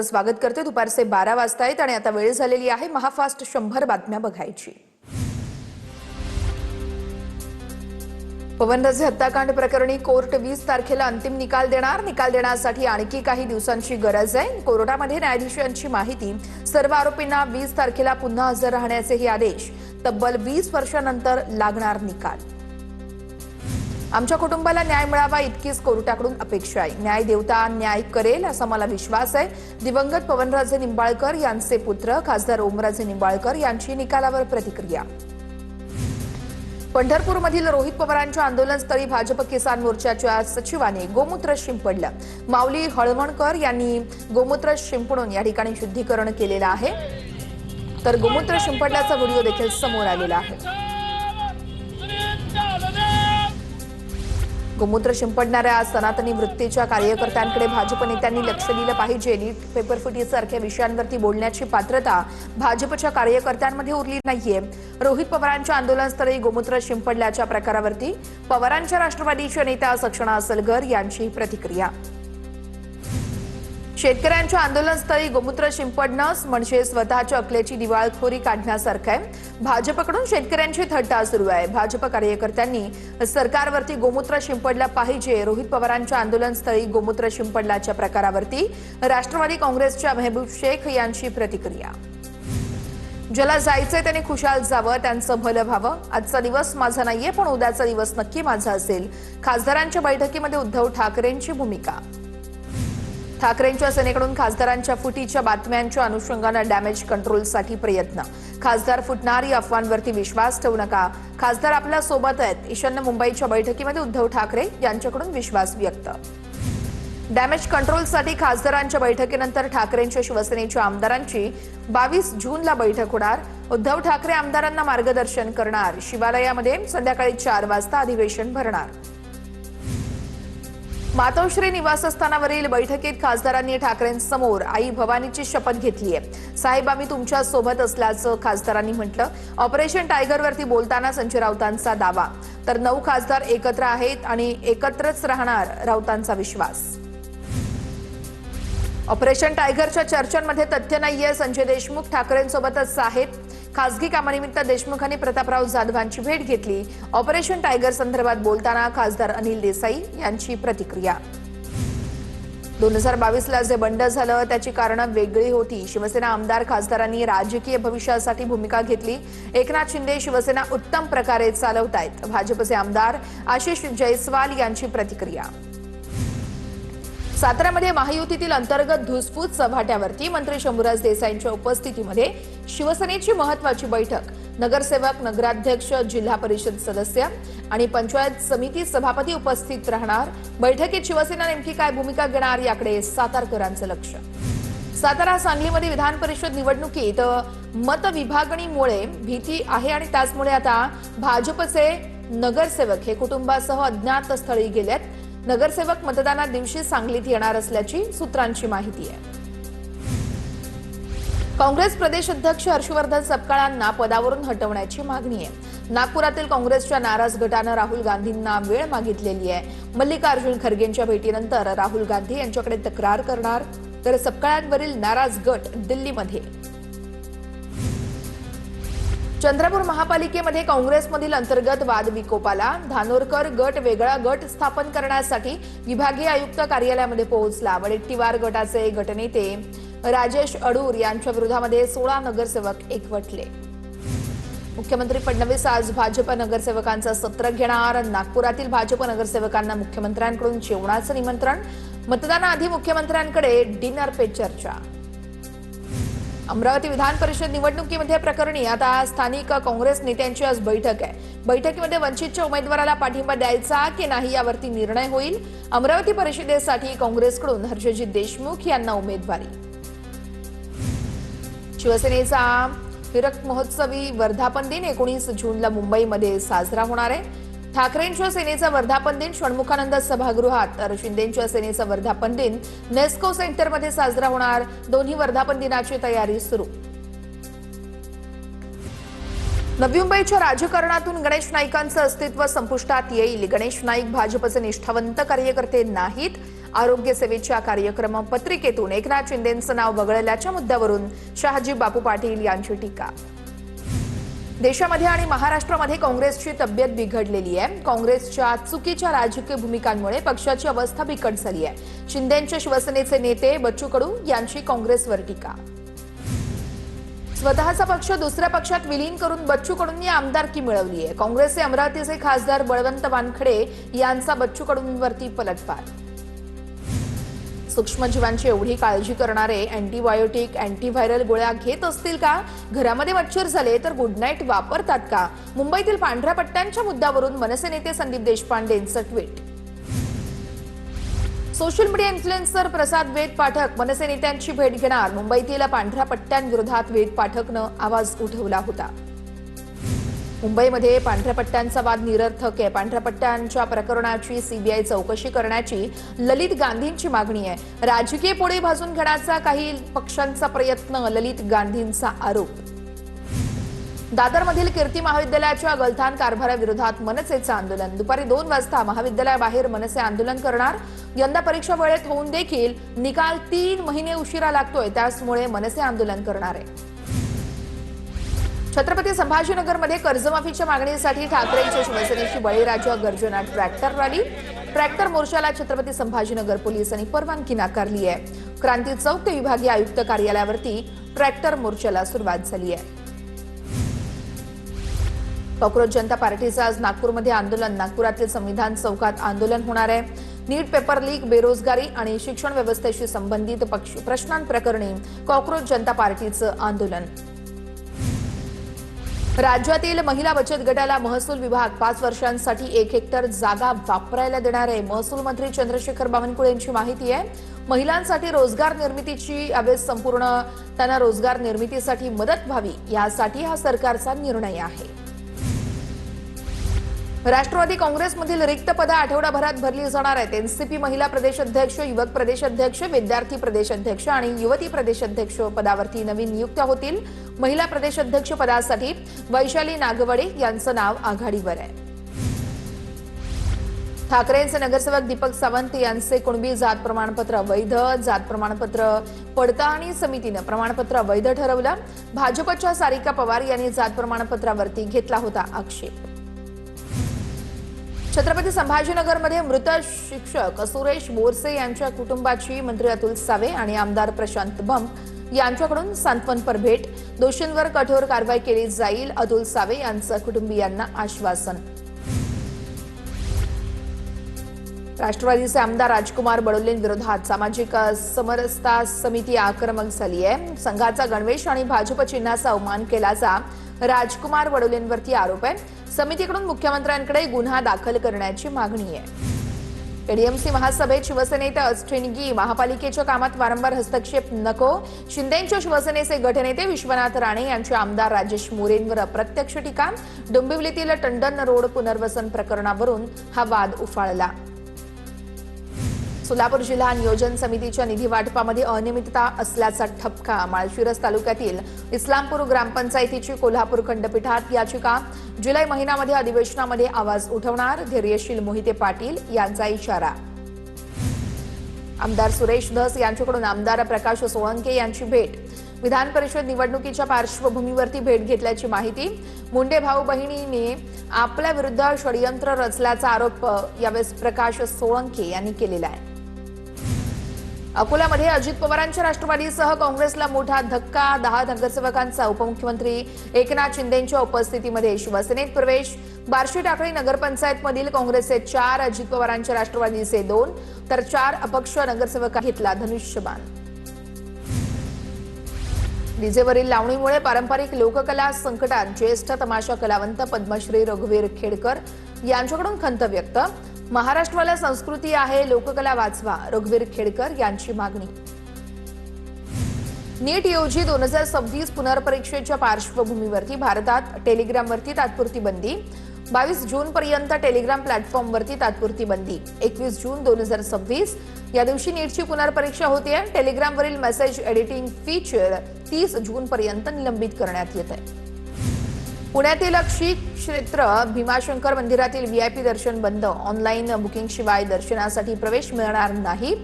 स्वागत करते। दुपारचे 12 वाजता आहेत आणि आता वेळ झालेली आहे महाफास्ट 100 बातम्या बघायची। पवनराजे हत्याकांड प्रकरणी कोर्ट 20 तारखेला अंतिम निकाल देणार। निकाल देण्यासाठी आणखी काही दिवसांची गरज आहे। कोर्टामध्ये न्यायाधीशांची माहिती, सर्व आरोपींना 20 तारखेला पुन्हा हजर राहण्याचे आदेश। तब्बल 20 वर्षांनंतर लागणार निकाल। आमच्या कुटुंबाला न्याय मिळावा इतकीच कोर्टाकडून अपेक्षा आहे। न्याय देवता न्याय करेल असा मला विश्वास आहे। दिवंगत पवनराजे निंबाळकर यांचे पुत्र खासदार ओमराजे निंबाळकर यांची निकालावर प्रतिक्रिया। पंढरपूरमधील रोहित पवारांच्या आंदोलनस्थळी भाजप किसान मोर्चाच्या सचिवाने गोमूत्र शिंपडलं। माऊली हळवणकर यांनी गोमूत्र शिंपडून या ठिकाणी शुद्धीकरण केलेलं आहे। तर गोमूत्र शिंपडल्याचा व्हिडिओ देखील समोर आलेला आहे। गोमूत्र शिंपडणाऱ्या सनातनी वृत्तीच्या कार्यकर्त्यांकडे भाजप नेत्यांनी लक्ष दिलं पाहिजे। नीट पेपरफुटीसारख्या विषयांवरती बोलण्याची पात्रता भाजपच्या कार्यकर्त्यांमध्ये उरली नाहीये। रोहित पवारांच्या आंदोलनस्थळी गोमूत्र शिंपडल्याच्या प्रकारावरती पवारांच्या राष्ट्रवादीच्या नेत्या सक्षणा सलगर यांची प्रतिक्रिया। शेतकऱ्यांच्या आंदोलनस्थळी गोमूत्र शिंपडणं म्हणजे स्वतःच्या अकलेची दिवाळखोरी काढण्यासारखं आहे। भाजपकडून शेतकऱ्यांची थट्टा सुरू आहे। भाजप कार्यकर्त्यांनी सरकारवरती गोमूत्र शिंपडलं पाहिजे। रोहित पवारांच्या आंदोलनस्थळी गोमूत्र शिंपडल्याच्या प्रकारावरती राष्ट्रवादी काँग्रेसच्या मेहबूब शेख यांची प्रतिक्रिया। ज्याला जायचंय त्याने खुशाल जावं, त्यांचं भलं व्हावं। आजचा दिवस माझा नाहीये, पण उद्याचा दिवस नक्की माझा असेल। खासदारांच्या बैठकीमध्ये उद्धव ठाकरेंची भूमिका। ठाकरेंच्या सेनेकडून खासदारांच्या फुटीच्या बातम्यांच्या अनुषंगाने डॅमेज कंट्रोलसाठी प्रयत्न। खासदार फुटणारी अफवांवरती विश्वास ठेवू नका, खासदार आपल्या सोबत आहेत। ईशान्य मुंबईच्या बैठकीमध्ये उद्धव ठाकरे यांच्याकडून विश्वास व्यक्त। डॅमेज कंट्रोलसाठी खासदारांच्या बैठकीनंतर ठाकरेंच्या शिवसेनेच्या आमदारांची 22 जूनला बैठक होणार। उद्धव ठाकरे आमदारांना मार्गदर्शन करणार। शिवालयामध्ये संध्याकाळी 4 वाजता अधिवेशन भरणार। मातोश्री निवासस्थानावरील बैठकीत खासदारांनी ठाकरेंसमोर आई भवानीची शपथ घेतली आहे। साहेब, आम्ही तुमच्या सोबत असल्याचं खासदारांनी म्हटलं। ऑपरेशन टायगरवरती बोलताना संजय राऊतांचा दावा, तर 9 खासदार एकत्र आहेत आणि एकत्रच राहणार, राऊतांचा विश्वास। ऑपरेशन टायगरच्या चर्चांमध्ये तथ्य नाहीये। संजय देशमुख ठाकरेंसोबतच आहेत। खासगी कामानिमित्त देशमुखांनी प्रतापराव जाधवांची भेट घेतली। ऑपरेशन टायगर संदर्भात बोलताना खासदार अनिल देसाई यांची प्रतिक्रिया। 2022ला जे बंड झालं त्याची कारणं वेगळी होती। शिवसेना आमदार खासदारांनी राजकीय भविष्यासाठी भूमिका घेतली। एकनाथ शिंदे शिवसेना उत्तम प्रकारे चालवतायत। भाजपचे आमदार आशिष जयस्वाल यांची प्रतिक्रिया। साताऱ्यामध्ये महायुतीतील अंतर्गत धुसफूस चव्हाट्यावरती मंत्री शंभूराज देसाईंच्या उपस्थितीमध्ये शिवसेनेची महत्त्वाची बैठक। नगरसेवक, नगराध्यक्ष, जिल्हा परिषद सदस्य आणि पंचायत समिती सभापती उपस्थित राहणार। बैठकीत शिवसेना नेमकी काय भूमिका घेणार याकडे सातारकरांचं लक्ष। सातारा सांगलीमध्ये विधान परिषद निवडणुकीत मतविभागणीमुळे भीती आहे आणि त्याचमुळे आता भाजपचे नगरसेवक हे कुटुंबासह अज्ञात स्थळी गेलेत। नगरसेवक मतदाना दिवशी सांगलीत येणार असल्याची सूत्रांची माहिती आहे। काँग्रेस प्रदेश अध्यक्ष हर्षवर्धन सपकाळांना पदावरून हटवण्याची मागणी आहे। नागपुरातील काँग्रेसच्या नाराज गटानं राहुल गांधींना वेळ मागितलेली आहे। मल्लिकार्जुन खरगेंच्या भेटीनंतर राहुल गांधी यांच्याकडे तक्रार करणार, तर सपकाळांवरील नाराज गट दिल्लीमध्ये। चंद्रपूर महापालिकेमध्ये काँग्रेसमधील अंतर्गत वाद विकोपाला। धानोरकर गट वेगळा गट स्थापन करण्यासाठी विभागीय आयुक्त कार्यालयामध्ये पोहोचला। वडेट्टीवार गटाचे गटनेते राजेश अडूर यांच्या विरोधामध्ये 16 नगरसेवक एकवटले। मुख्यमंत्री फडणवीस आज भाजप नगरसेवकांचं सत्र घेणार। नागपुरातील भाजप नगरसेवकांना मुख्यमंत्र्यांकडून जेवणाचं निमंत्रण। मतदानाआधी मुख्यमंत्र्यांकडे डिनर पे चर्चा। अमरावती विधान परिषद निवडणुकीमध्ये प्रकरणी आता स्थानिक काँग्रेस नेत्यांची आज बैठक आहे। बैठकीमध्ये वंचितच्या उमेदवाराला पाठिंबा द्यायचा की नाही यावरती निर्णय होईल। अमरावती परिषदेसाठी काँग्रेसकडून हर्षजित देशमुख यांना उमेदवारी। शिवसेनेचा हिरक महोत्सवी वर्धापन दिन 19 जूनला मुंबईमध्ये साजरा होणार आहे। ठाकरेंच्या सेनेचा वर्धापन दिन षण्मुखानंद सभागृहात, तर शिंदेंच्या सेनेचा वर्धापन दिन नेस्को सेंटरमध्ये साजरा होणार। दोन्ही वर्धापन दिनाची तयारी सुरू। नवी मुंबईच्या राजकारणातून गणेश नाईकांचं अस्तित्व संपुष्टात येईल। गणेश नाईक भाजपचे निष्ठावंत कार्यकर्ते नाहीत आरोग्य सेवेच्या कार्यक्रम पत्रिकेतून एकनाथ शिंदेंचं नाव वगळल्याच्या मुद्द्यावरून शहाजी बापू पाटील यांची टीका। देशामध्ये आणि महाराष्ट्रामध्ये काँग्रेसची तब्येत बिघडलेली आहे। काँग्रेसच्या चुकीच्या राजकीय भूमिकांमुळे पक्षाची अवस्था बिकट झाली आहे। शिंदेंचे शिवसेनेचे नेते बच्चू कडू यांची काँग्रेसवर टीका। स्वतःचा पक्ष दुसऱ्या पक्षात विलीन करून बच्चू कडूंनी आमदारकी मिळवली आहे। काँग्रेसचे अमरावतीचे खासदार बळवंत वानखडे यांचा बच्चू कडूंवरती पलटवार। सूक्ष्मजीवांची एवढी काळजी करणारे अँटीबायोटिक अँटीव्हायरल गोळ्या घेत असतील का? घरामध्ये मच्छर झाले तर गुड नाईट वापरतात का? मुंबईतील पांढऱ्या पट्ट्यांच्या मुद्द्यावरून मनसे नेते संदीप देशपांडेंचं tweet. Social media influencer Prasad Ved Pathak Manase नेत्यांची भेट घेणार। मुंबईतील पांढऱ्या पट्ट्यांविरोधात वेद पाठकनं आवाज उठवला होता। मुंबईमध्ये पांढऱ्या पट्ट्यांचा वाद निरर्थक आहे। पांढऱ्या पट्ट्यांच्या प्रकरणाची सीबीआय चौकशी करण्याची ललित गांधींची मागणी आहे। राजकीय पोळी भाजून घेण्याचा काही पक्षांचा प्रयत्न, ललित गांधींचा आरोप। दादरमधील कीर्ती महाविद्यालयाच्या गलथान कारभाराविरोधात मनसेचं आंदोलन। दुपारी 2 वाजता महाविद्यालयाबाहेर मनसे आंदोलन करणार। यंदा परीक्षा वेळेत होऊन देखील निकाल 3 महिने उशिरा लागतोय, त्यामुळे मनसे आंदोलन करणार आहे। छत्रपती संभाजीनगरमध्ये कर्जमाफीच्या मागणीसाठी ठाकरेंच्या शिवसेनेची बळीराजा गर्जना ट्रॅक्टर रॅली। ट्रॅक्टर मोर्चाला छत्रपती संभाजीनगर पोलिसांनी परवानगी नाकारली आहे। क्रांती चौक ते विभागीय आयुक्त कार्यालयावरती ट्रॅक्टर मोर्चाला सुरुवात झाली आहे। कॉक्रोच जनता पार्टीचं आज नागपूरमध्ये आंदोलन। नागपुरातील संविधान चौकात आंदोलन होणार आहे। नीट पेपर लीक, बेरोजगारी आणि शिक्षण व्यवस्थेशी संबंधित प्रश्नांप्रकरणी कॉक्रोच जनता पार्टीचं आंदोलन। राज्यातील महिला बचत गटाला महसूल विभाग 5 वर्षांसाठी 1 हेक्टर जागा वापरायला देणार आहे। महसूल मंत्री चंद्रशेखर बावनकुळे यांची माहिती आहे। महिलांसाठी रोजगार निर्मितीची यावेळेस संपूर्ण त्यांना रोजगार निर्मितीसाठी मदत व्हावी यासाठी हा सरकारचा निर्णय आहे। राष्ट्रवादी काँग्रेसमधील रिक्त पदं आठवडाभरात भरली जाणार आहेत। एनसीपी महिला प्रदेशाध्यक्ष, युवक प्रदेशाध्यक्ष, विद्यार्थी प्रदेशाध्यक्ष आणि युवती प्रदेशाध्यक्ष पदावरती नवीन नियुक्त्या होतील। महिला प्रदेशाध्यक्ष पदासाठी वैशाली नागवडे यांचं नाव आघाडीवर आहे। ठाकरेंचे नगरसेवक दीपक सावंत यांचे कुणबी जात प्रमाणपत्र वैध, जात प्रमाणपत्र पडताळणी समितीनं प्रमाणपत्र वैध ठरवलं। भाजपच्या सारिका पवार यांनी जात प्रमाणपत्रावरती घेतला होता आक्षेप। छत्रपती संभाजीनगरमध्ये मृत शिक्षक सुरेश बोरसे यांच्या कुटुंबाची मंत्री अतुल सावे आणि आमदार प्रशांत बंब यांच्याकडून सांत्वनपर भेट। दोषींवर कठोर कारवाई केली जाईल, अतुल सावे यांचं कुटुंबियांना आश्वासन। राष्ट्रवादीचे आमदार राजकुमार बडोलेंविरोधात सामाजिक समरसता समिती आक्रमक झाली आहे। संघाचा गणवेश आणि भाजप चिन्हाचा अवमान केल्याचा राजकुमार बडोलेंवरती आरोप आहे। समितीकडून मुख्यमंत्र्यांकडे गुन्हा दाखल करण्याची मागणी आहे। एडीएमसी महासभेत शिवसेनेत ठिणगी, महापालिकेच्या कामात वारंवार हस्तक्षेप नको। शिंदेंच्या शिवसेनेचे गटनेते विश्वनाथ राणे यांच्या आमदार राजेश मोरेंवर अप्रत्यक्ष टीका। डोंबिवलीतील टंडन रोड पुनर्वसन प्रकरणावरून हा वाद उफाळला। सोलापूर जिल्हा नियोजन समितीच्या निधी वाटपामध्ये अनियमितता असल्याचा ठपका। माळशिरस तालुक्यातील इस्लामपूर ग्रामपंचायतीची कोल्हापूर खंडपीठात याचिका। जुलै महिन्यामध्ये अधिवेशनामध्ये आवाज उठवणार, धैर्यशील मोहिते पाटील यांचा इशारा। आमदार सुरेश धस यांच्याकडून आमदार प्रकाश सोळंके यांची भेट। विधान परिषद निवडणुकीच्या पार्श्वभूमीवरती भेट घेतल्याची माहिती। मुंडे भाऊ बहिणीने आपल्या विरुद्ध षडयंत्र रचल्याचा आरोप यावेळेस प्रकाश सोळंके यांनी केलेला आहे। अकोल्यामध्ये अजित पवारांच्या राष्ट्रवादीसह काँग्रेसला मोठा धक्का। 10 नगरसेवकांचा उपमुख्यमंत्री एकनाथ शिंदेंच्या उपस्थितीमध्ये शिवसेनेत प्रवेश। बार्शी टाकळी नगरपंचायतमधील काँग्रेसचे 4, अजित पवारांच्या राष्ट्रवादीचे 2 तर 4 अपक्ष नगरसेवकांनी घेतला धनुष्यबाण। डीजेवरील लावणीमुळे पारंपरिक लोककला संकटात। ज्येष्ठ तमाशा कलावंत पद्मश्री रघुवीर खेडकर यांच्याकडून खंत व्यक्त। महाराष्ट्राला संस्कृती आहे, लोककला वाचवा, रघुवीर खेडकर यांची मागणी। नीट यूजी 2026 पुनर्परीक्षेच्या पार्श्वभूमीवरती भारतात टेलिग्रामवरती तात्पुरती बंदी। 22 जूनपर्यंत टेलिग्राम प्लॅटफॉर्मवरती तात्पुरती बंदी। 21 जून 2026 या दिवशी नीटची पुनर्परीक्षा होते। टेलिग्रामवरील मेसेज एडिटिंग फीचर 30 जूनपर्यंत निलंबित करण्यात येत आहे। पुण्यातील श्री क्षेत्र भीमाशंकर मंदिरातील व्हीआयपी दर्शन बंद. ऑनलाईन बुकिंग शिवाय दर्शनासाठी प्रवेश मिळणार नाही.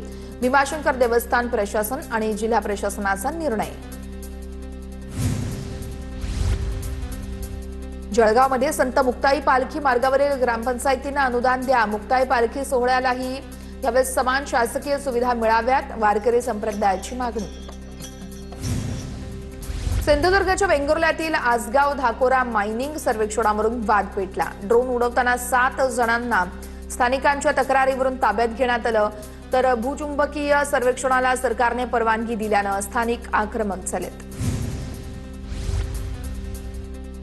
भीमाशंकर देवस्थान प्रशासन आणि जिल्हा प्रशासनाचा निर्णय. जळगावमध्ये संत मुक्ताई पालखी मार्गावरील ग्रामपंचायतींना अनुदान द्या. मुक्ताई पालखी सोहळ्यालाही यावेळेस समान शासकीय सुविधा मिळाव्यात. वारकरी संप्रदायाची मागणी. सिंधुदुर्गच्या वेंगुर्ल्यातील आसगाव धाकोरा मायनिंग सर्वेक्षणावरून वाद पेटला. ड्रोन उडवताना 7 जणांना स्थानिकांच्या तक्रारीवरून ताब्यात घेण्यात आलं. तर भूचुंबकीय सर्वेक्षणाला सरकारने परवानगी दिल्यानं स्थानिक आक्रमक झालेत.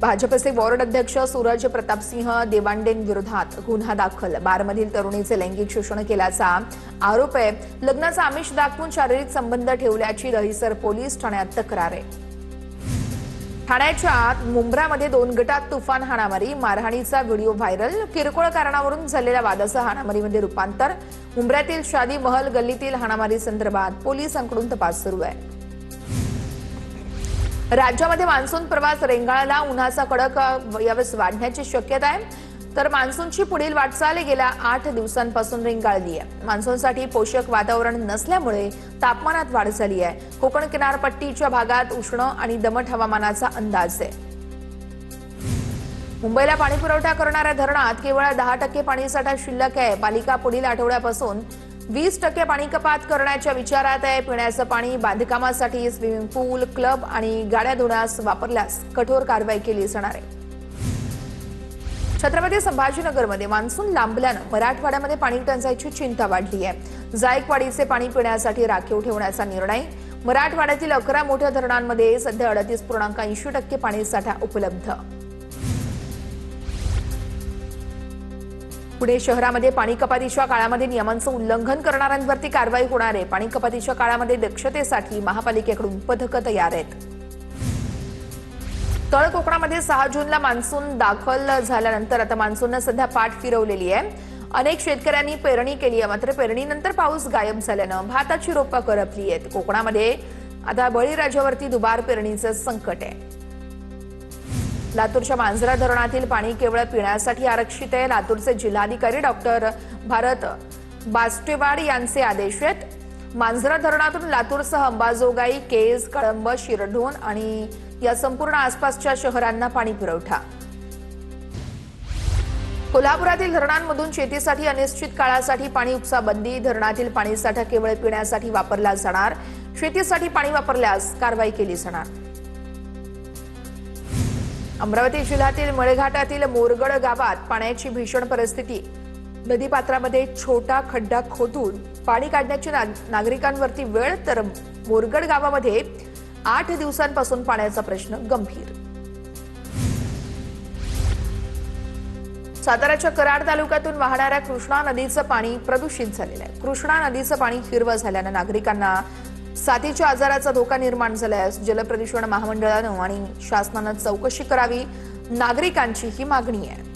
भाजपचे वॉर्ड अध्यक्ष सूरज प्रतापसिंह देवांडेंविरोधात गुन्हा दाखल. बारमधील तरुणीचे लैंगिक शोषण केल्याचा आरोप आहे. लग्नाचा आमिष दाखवून शारीरिक संबंध ठेवल्याची दहिसर पोलीस ठाण्यात तक्रार आहे. ठाण्याच्या मुंब्रामध्ये 2 गटात तुफान हाणामारी. मारहाणीचा व्हिडिओ व्हायरल. किरकोळ कारणावरून झालेल्या वादाचं हाणामारीमध्ये रूपांतर. मुंब्र्यातील शादी महल गल्लीतील हाणामारी संदर्भात पोलिसांकडून तपास सुरू आहे. राज्यामध्ये मान्सून प्रवास रेंगाळला. उन्हाचा कडक यावेळेस वाढण्याची शक्यता आहे. तर मान्सूनची पुढील वाटचाल गेल्या 8 दिवसांपासून रेंगाळली आहे. मान्सूनसाठी पोषक वातावरण नसल्यामुळे तापमानात वाढ झाली आहे. कोकण किनारपट्टीच्या भागात उष्ण आणि दमट हवामानाचा अंदाज आहे. मुंबईला पाणी पुरवठा करणाऱ्या धरणात केवळ 10% पाणीसाठा शिल्लक आहे. पालिका पुढील आठवड्यापासून 20% पाणी कपात करण्याच्या विचारात आहे. पिण्याचं पाणी बांधकामासाठी, स्विमिंग पूल, क्लब आणि गाड्या धुण्यास वापरल्यास कठोर कारवाई केली जाणार आहे. छत्रपती संभाजीनगरमध्ये मान्सून लांबल्यानं मराठवाड्यामध्ये पाणी टंचाईची चिंता वाढली आहे. जायकवाडीचे पाणी पिण्यासाठी राखीव ठेवण्याचा निर्णय. मराठवाड्यातील 11 मोठ्या धरणांमध्ये सध्या 38.80% पाणीसाठा उपलब्ध. पुणे शहरामध्ये पाणी कपातीच्या काळामध्ये नियमांचं उल्लंघन करणाऱ्यांवरती कारवाई होणार आहे. पाणी कपातीच्या काळामध्ये दक्षतेसाठी महापालिकेकडून पथकं तयार आहेत. तळ कोकणामध्ये 6 जूनला मान्सून दाखल झाल्यानंतर आता मान्सूननं सध्या पाठ फिरवलेली आहे. अनेक शेतकऱ्यांनी पेरणी केली आहे. मात्र पेरणीनंतर पाऊस गायब झाल्यानं भाताची रोपं करपली आहेत. कोकणामध्ये आता बळीराजावरती दुबार पेरणीचं संकट आहे. लातूरच्या मांजरा धरणातील पाणी केवळ पिण्यासाठी आरक्षित आहे. लातूरचे जिल्हाधिकारी डॉक्टर भारत बास्टेवाड यांचे आदेश आहेत. मांजरा धरणातून लातूरसह अंबाजोगाई, केज, कळंब, शिरढोण आणि या संपूर्ण आसपासच्या शहरांना पाणी पुरवठा. कोल्हापुरातील धरणांमधून शेतीसाठी अनिश्चित काळासाठी पाणी उपसा बंदी. धरणातील पाणीसाठा केवळ पिण्यासाठी वापरला जाणार. शेतीसाठी पाणी वापरल्यास कारवाई केली जाणार. अमरावती जिल्ह्यातील मळघाटातील मोरगड गावात पाण्याची भीषण परिस्थिती. नदीपात्रामध्ये छोटा खड्डा खोदून पाणी काढण्याची नागरिकांवरती वेळ. तर मोरगड गावामध्ये 8 दिवसांपासून पाण्याचा प्रश्न गंभीर. साताऱ्याच्या कराड तालुक्यातून वाहणाऱ्या कृष्णा नदीचं पाणी प्रदूषित झालेलं आहे. कृष्णा नदीचं पाणी हिरवं झाल्यानं नागरिकांना साथीच्या आजाराचा धोका निर्माण झालाय. जलप्रदूषण महामंडळानं आणि शासनानं चौकशी करावी, नागरिकांची ही मागणी आहे.